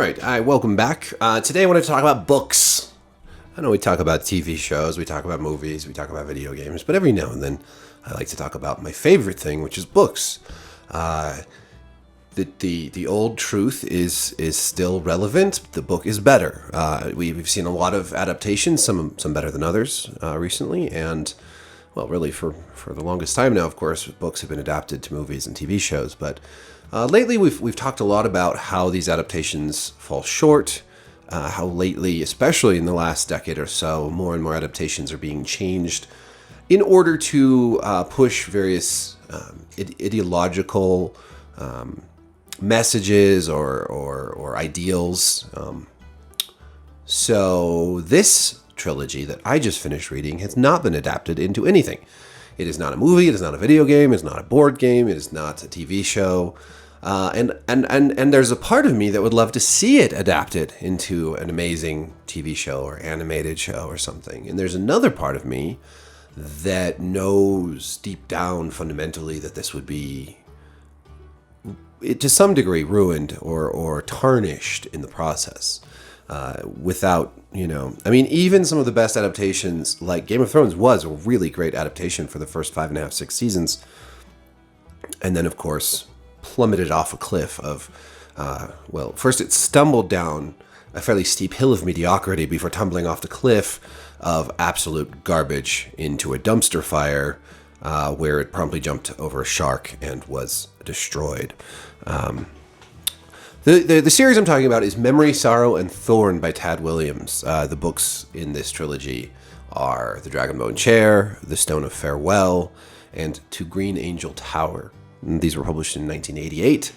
Hi, welcome back. Today I want to talk about books. I know we talk about TV shows, we talk about movies, we talk about video games, but every now and then I like to talk about my favorite thing, which is books. The old truth is still relevant. The book is better. We've seen a lot of adaptations, some better than others recently, and well, really for the longest time now, of course, books have been adapted to movies and TV shows. But lately, we've talked a lot about how these adaptations fall short. How lately, especially in the last decade or so, more and more adaptations are being changed in order to push various ideological messages or ideals. So this trilogy that I just finished reading has not been adapted into anything. It is not a movie. It is not a video game. It's not a board game. It is not a TV show. And there's a part of me that would love to see it adapted into an amazing TV show or animated show or something. And there's another part of me that knows deep down fundamentally that this would be, to some degree, ruined or tarnished in the process. Without, even some of the best adaptations, like Game of Thrones was a really great adaptation for the first 5.5, 6 seasons. And then, of course, plummeted off a cliff of, first it stumbled down a fairly steep hill of mediocrity before tumbling off the cliff of absolute garbage into a dumpster fire where it promptly jumped over a shark and was destroyed. The series I'm talking about is Memory, Sorrow, and Thorn by Tad Williams. The books in this trilogy are The Dragonbone Chair, The Stone of Farewell, and To Green Angel Tower. And these were published in 1988,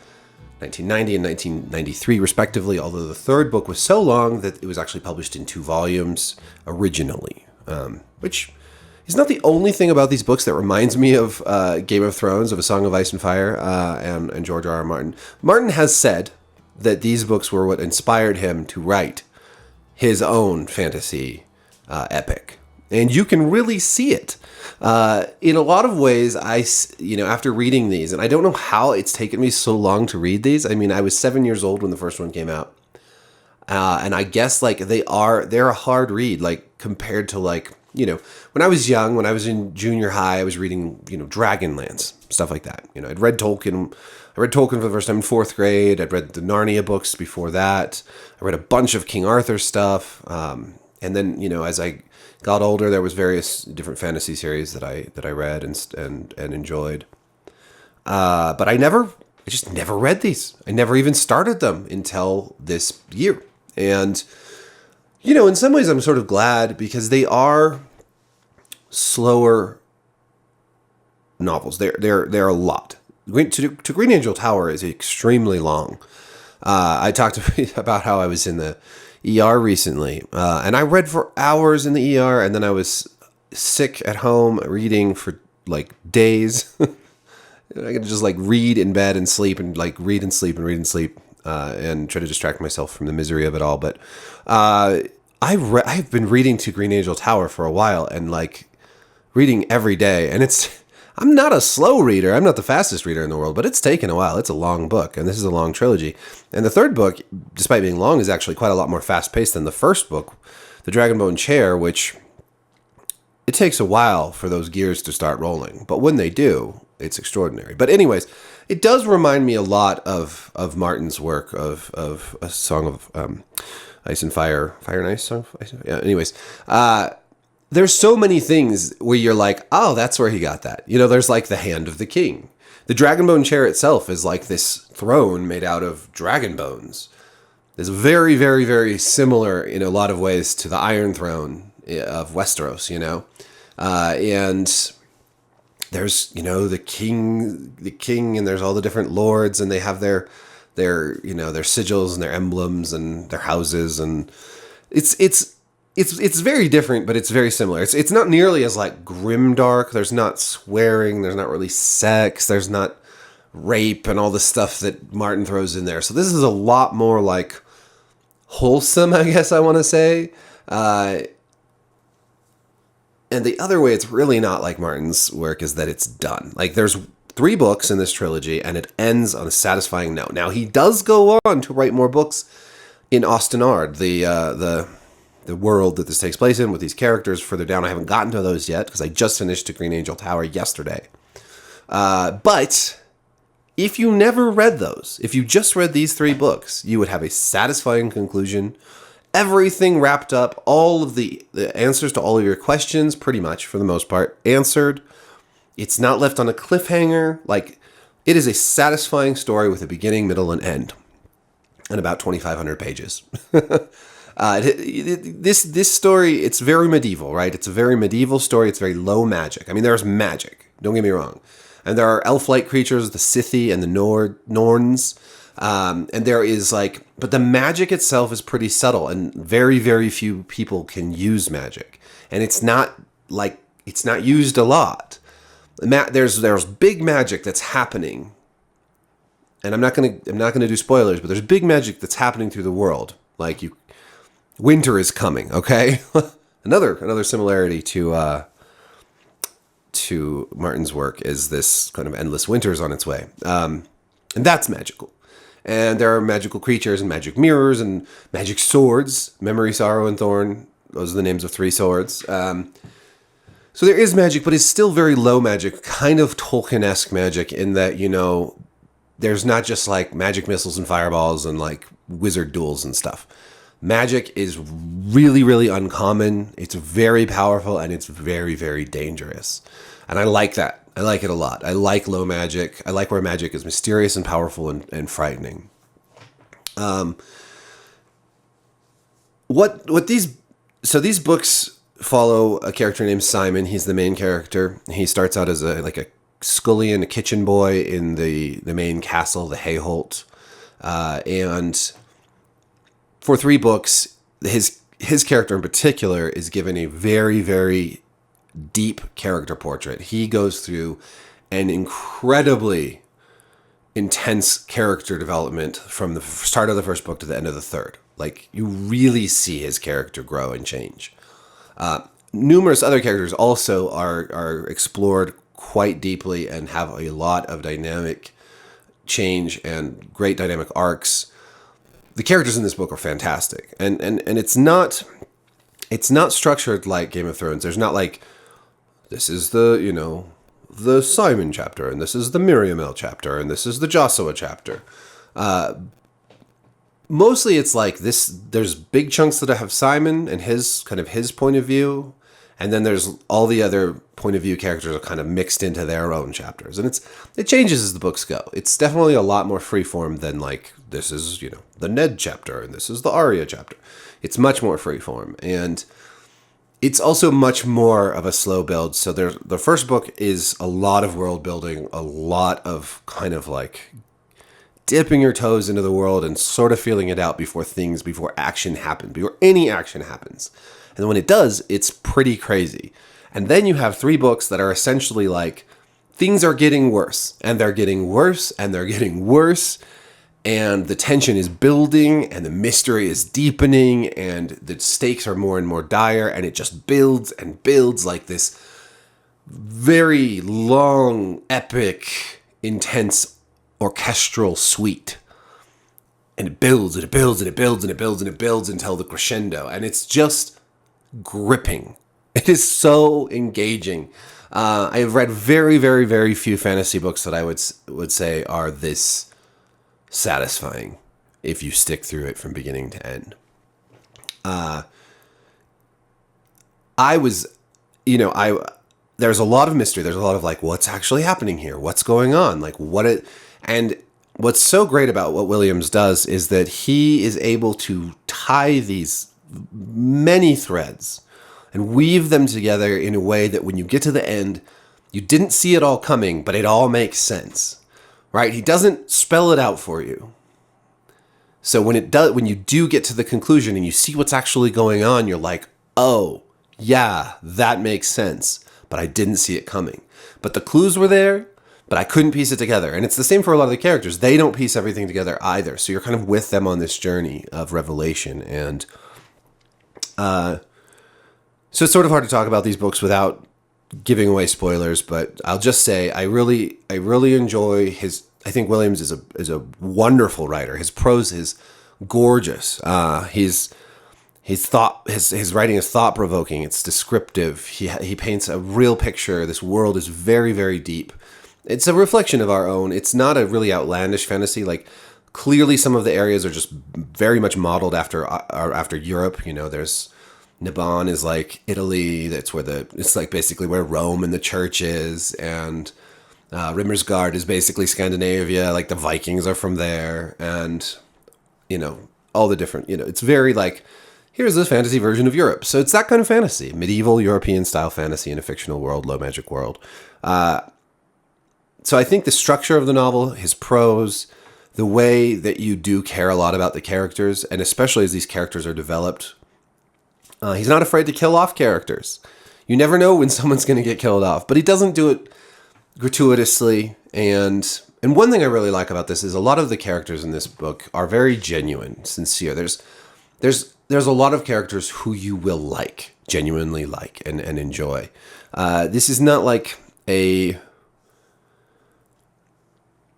1990, and 1993, respectively, although the third book was so long that it was actually published in 2 volumes originally, which is not the only thing about these books that reminds me of Game of Thrones, of A Song of Ice and Fire, and George R. R. Martin. Martin has said that these books were what inspired him to write his own fantasy epic. And you can really see it. In a lot of ways, after reading these, and I don't know how it's taken me so long to read these. I mean, I was 7 years old when the first one came out. And I guess they're a hard read, compared to when I was young, when I was in junior high, I was reading, Dragonlance, stuff like that. I'd read Tolkien. I read Tolkien for the first time in 4th grade. I'd read the Narnia books before that. I read a bunch of King Arthur stuff. And then, as I got older, there was various different fantasy series that I read and enjoyed. But I just never read these. I never even started them until this year. And, in some ways I'm sort of glad because they are slower novels. They're a lot. To Green Angel Tower is extremely long. I talked about how I was in the ER recently, and I read for hours in the ER, and then I was sick at home reading for days. I could just read in bed and sleep and read and sleep and read and sleep and try to distract myself from the misery of it all. But I've been reading To Green Angel Tower for a while and reading every day, and I'm not a slow reader. I'm not the fastest reader in the world, but it's taken a while. It's a long book, and this is a long trilogy. And the third book, despite being long, is actually quite a lot more fast-paced than the first book, The Dragonbone Chair, which it takes a while for those gears to start rolling. But when they do, it's extraordinary. But anyways, it does remind me a lot of Martin's work, of A Song of Ice and Fire. Fire and Ice? Song of Ice? Yeah, anyways. There's so many things where you're like, oh, that's where he got that. There's the Hand of the King. The Dragonbone Chair itself is this throne made out of dragon bones. It's very, very, very similar in a lot of ways to the Iron Throne of Westeros, and there's, the king, and there's all the different lords, and they have their sigils and their emblems and their houses, and it's very different, but it's very similar. It's not nearly as grimdark. There's not swearing. There's not really sex. There's not rape and all the stuff that Martin throws in there. So this is a lot more wholesome, I guess I want to say. And the other way it's really not like Martin's work is that it's done. There's 3 books in this trilogy, and it ends on a satisfying note. Now, he does go on to write more books in Ostenard, the world that this takes place in with these characters further down. I haven't gotten to those yet because I just finished To Green Angel Tower yesterday. But if you never read those, if you just read these 3 books, you would have a satisfying conclusion. Everything wrapped up, all of the answers to all of your questions, pretty much, for the most part, answered. It's not left on a cliffhanger. Like, it is a satisfying story with a beginning, middle, and end. And about 2,500 pages. This story, it's very medieval, right? It's a very medieval story. It's very low magic. I mean, there's magic. Don't get me wrong. And there are elf-like creatures, the Scythi and the Norns. And there is but the magic itself is pretty subtle, and very, very few people can use magic. And it's not used a lot. There's big magic that's happening. And I'm not gonna do spoilers, but there's big magic that's happening through the world. Winter is coming, okay? Another similarity to Martin's work is this kind of endless winter is on its way. And that's magical. And there are magical creatures and magic mirrors and magic swords. Memory, Sorrow, and Thorn. Those are the names of 3 swords. So there is magic, but it's still very low magic, kind of Tolkien-esque magic in that, there's not just magic missiles and fireballs and wizard duels and stuff. Magic is really, really uncommon. It's very powerful, and it's very, very dangerous. And I like that. I like it a lot. I like low magic. I like where magic is mysterious and powerful and frightening. These books follow a character named Simon. He's the main character. He starts out as a scullion, a kitchen boy in the main castle, the Hayholt. And for 3 books, his character in particular is given a very, very deep character portrait. He goes through an incredibly intense character development from the start of the first book to the end of the 3rd. You really see his character grow and change. Numerous other characters also are explored quite deeply and have a lot of dynamic change and great dynamic arcs. The characters in this book are fantastic, and it's not structured like Game of Thrones. There's not this is the Simon chapter, and this is the Miriamel chapter, and this is the Joshua chapter. Mostly it's this. There's big chunks that have Simon and his point of view, and then there's all the other point of view characters are kind of mixed into their own chapters, and it changes as the books go. It's definitely a lot more freeform than this is the Ned chapter and this is the Arya chapter. It's much more freeform, and it's also much more of a slow build. So the first book is a lot of world building, a lot of kind of dipping your toes into the world and sort of feeling it out before action happens, before any action happens. And when it does, it's pretty crazy. And then you have 3 books that are essentially things are getting worse, and they're getting worse, and they're getting worse, and the tension is building, and the mystery is deepening, and the stakes are more and more dire, and it just builds and builds this very long, epic, intense orchestral suite. And it builds, and it builds, and it builds, and it builds, and it builds until the crescendo. And it's just gripping. It is so engaging. I have read very, very, very few fantasy books that I would say are this satisfying if you stick through it from beginning to end. There's a lot of mystery. There's a lot of what's actually happening here? What's going on? And what's so great about what Williams does is that he is able to tie these many threads and weave them together in a way that when you get to the end, you didn't see it all coming, but it all makes sense, right? He doesn't spell it out for you. So when you do get to the conclusion and you see what's actually going on, you're like, oh, yeah, that makes sense, but I didn't see it coming. But the clues were there, but I couldn't piece it together. And it's the same for a lot of the characters. They don't piece everything together either. So you're kind of with them on this journey of revelation. And so it's sort of hard to talk about these books without giving away spoilers, but I'll just say I really enjoy his. I think Williams is a wonderful writer. His prose is gorgeous. His writing is thought provoking. It's descriptive. He paints a real picture. This world is very, very deep. It's a reflection of our own. It's not a really outlandish fantasy. Like, clearly some of the areas are just very much modeled after Europe. You know, there's Nabon is like Italy. It's like basically where Rome and the church is, and Rimmersgard is basically Scandinavia. Like, the Vikings are from there, and you know, all the different. You know, it's very like, here's this fantasy version of Europe. So it's that kind of fantasy, medieval European style fantasy in a fictional world, low magic world. So I think the structure of the novel, his prose, the way that you do care a lot about the characters, and especially as these characters are developed, he's not afraid to kill off characters. You never know when someone's going to get killed off, but he doesn't do it gratuitously. And one thing I really like about this is a lot of the characters in this book are very genuine, sincere. There's a lot of characters who you will genuinely like and enjoy. This is not like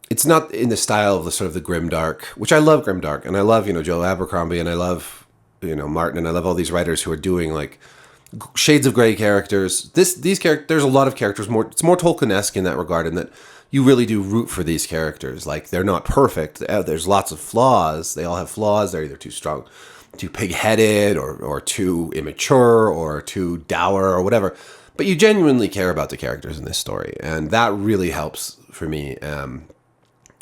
it's not in the style of the sort of the grimdark, which I love grimdark, and I love, Joe Abercrombie, and I love, Martin, and I love all these writers who are doing like shades of gray characters. These characters, there's a lot of characters it's more Tolkien-esque in that regard, in that you really do root for these characters. Like, they're not perfect. There's lots of flaws. They all have flaws. They're either too strong, too pig-headed, or too immature, or too dour, or whatever. But you genuinely care about the characters in this story, and that really helps for me.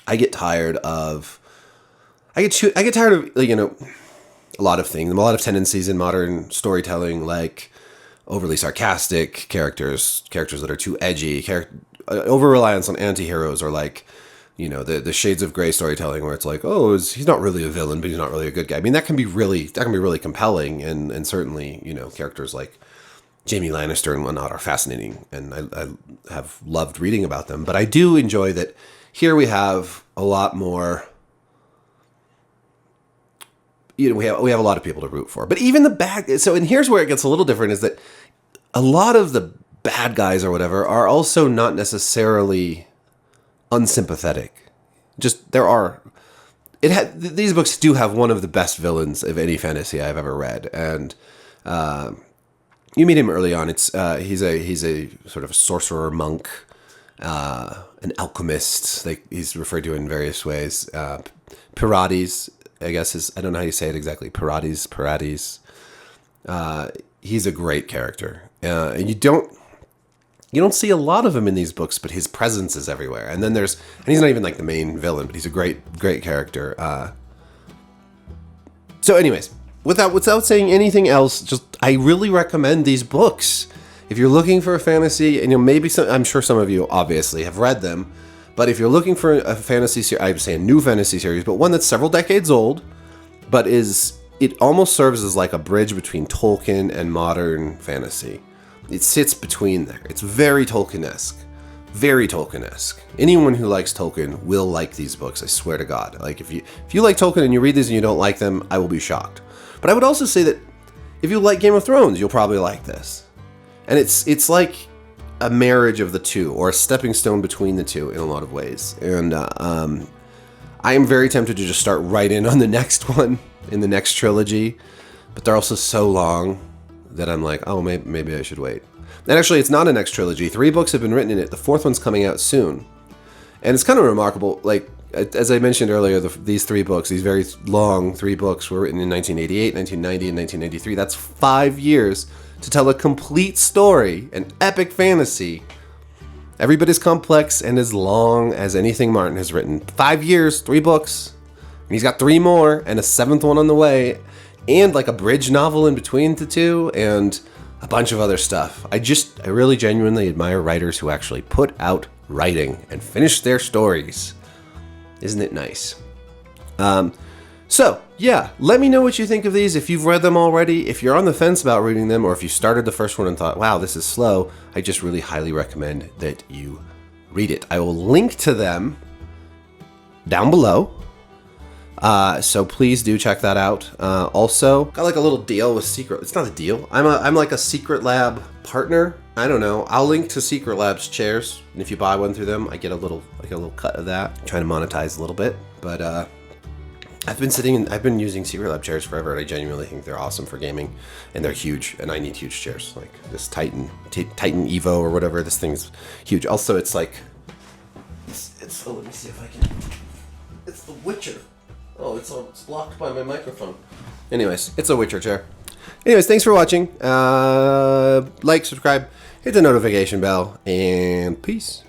I get tired of, a lot of things, a lot of tendencies in modern storytelling, like overly sarcastic characters that are too edgy, over reliance on anti-heroes, or like, the shades of gray storytelling where it's like, oh, he's not really a villain, but he's not really a good guy. I mean, that can be really compelling, and certainly, characters like Jaime Lannister and whatnot are fascinating, and I have loved reading about them. But I do enjoy that here we have a lot more. We have a lot of people to root for. But even the bad. So, and here's where it gets a little different: is that a lot of the bad guys or whatever are also not necessarily unsympathetic. Just these books do have one of the best villains of any fantasy I've ever read, and you meet him early on. It's he's a sort of a sorcerer monk, an alchemist. He's referred to in various ways. Pirates, I guess, I don't know how you say it exactly. Pirates. He's a great character, and you don't see a lot of him in these books, but his presence is everywhere. And then and he's not even like the main villain, but he's a great character. So anyways, without saying anything else, I really recommend these books. If you're looking for a fantasy, and I'm sure some of you obviously have read them, but if you're looking for a fantasy series, I would say a new fantasy series, but one that's several decades old, but it almost serves as like a bridge between Tolkien and modern fantasy. It sits between there. It's very Tolkien-esque. Very Tolkien-esque. Anyone who likes Tolkien will like these books, I swear to God. Like, if you like Tolkien and you read these and you don't like them, I will be shocked. But I would also say that if you like Game of Thrones, you'll probably like this. And it's like a marriage of the two, or a stepping stone between the two in a lot of ways. And I am very tempted to just start right in on the next one, in the next trilogy. But they're also so long that I'm like, oh, maybe I should wait. And actually, it's not a next trilogy. 3 books have been written in it. The 4th one's coming out soon. And it's kind of remarkable. Like, as I mentioned earlier, these 3 books, these very long 3 books, were written in 1988, 1990, and 1993. That's 5 years to tell a complete story, an epic fantasy, every bit as complex and as long as anything Martin has written. 5 years, 3 books. And he's got 3 more, and a 7th one on the way. And like a bridge novel in between the 2, and a bunch of other stuff. I really genuinely admire writers who actually put out writing and finish their stories. Isn't it nice? So, yeah, let me know what you think of these. If you've read them already, if you're on the fence about reading them, or if you started the first one and thought, wow, this is slow, I just really highly recommend that you read it. I will link to them down below. So please do check that out. Also, got like a little deal with Secret. It's not a deal. I'm like a Secret Lab partner. I don't know. I'll link to Secret Lab's chairs, and if you buy one through them, I get a little cut of that. I'm trying to monetize a little bit, but I've been using Secret Lab chairs forever, and I genuinely think they're awesome for gaming, and they're huge, and I need huge chairs like this Titan Evo or whatever. This thing's huge. Also, it's like it's oh, let me see if I can. It's the Witcher. Oh, it's blocked by my microphone. Anyways, it's a Witcher chair. Anyways, thanks for watching. Like, subscribe, hit the notification bell, and peace.